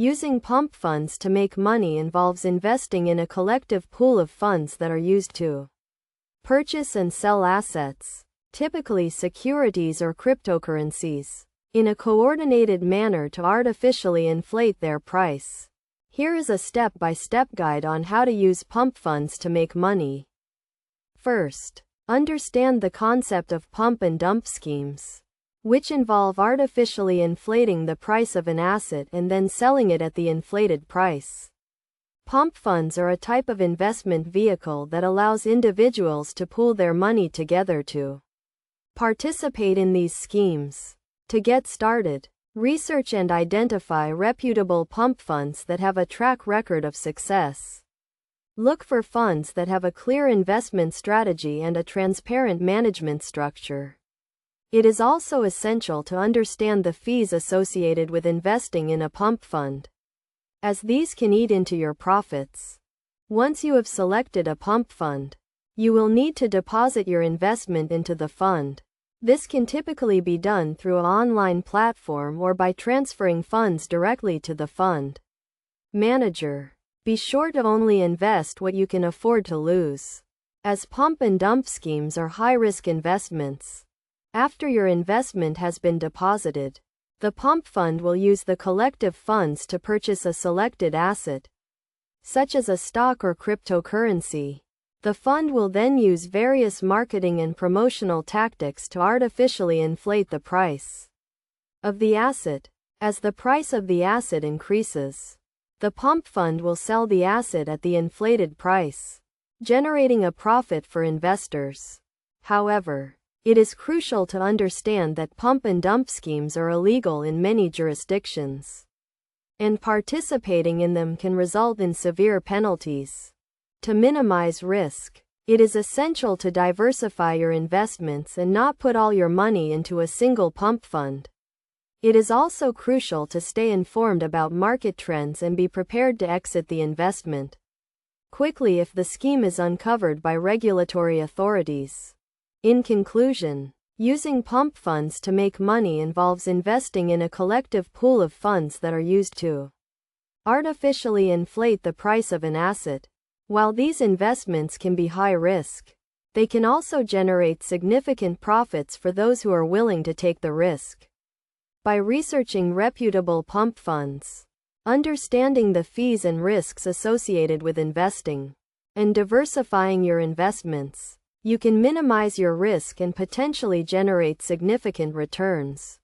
Using pump funds to make money involves investing in a collective pool of funds that are used to purchase and sell assets, typically securities or cryptocurrencies, in a coordinated manner to artificially inflate their price. Here is a step-by-step guide on how to use pump funds to make money. First, understand the concept of pump and dump schemes, which involve artificially inflating the price of an asset and then selling it at the inflated price. Pump funds are a type of investment vehicle that allows individuals to pool their money together to participate in these schemes. To get started, research and identify reputable pump funds that have a track record of success. Look for funds that have a clear investment strategy and a transparent management structure. It is also essential to understand the fees associated with investing in a pump fund, as these can eat into your profits. Once you have selected a pump fund, you will need to deposit your investment into the fund. This can typically be done through an online platform or by transferring funds directly to the fund manager. Be sure to only invest what you can afford to lose, as pump and dump schemes are high-risk investments. After your investment has been deposited, the pump fund will use the collective funds to purchase a selected asset, such as a stock or cryptocurrency. The fund will then use various marketing and promotional tactics to artificially inflate the price of the asset. As the price of the asset increases, the pump fund will sell the asset at the inflated price, generating a profit for investors. However, it is crucial to understand that pump and dump schemes are illegal in many jurisdictions, and participating in them can result in severe penalties. To minimize risk, it is essential to diversify your investments and not put all your money into a single pump fund. It is also crucial to stay informed about market trends and be prepared to exit the investment quickly if the scheme is uncovered by regulatory authorities. In conclusion, using pump funds to make money involves investing in a collective pool of funds that are used to artificially inflate the price of an asset. While these investments can be high risk, they can also generate significant profits for those who are willing to take the risk. By researching reputable pump funds, understanding the fees and risks associated with investing, and diversifying your investments, you can minimize your risk and potentially generate significant returns.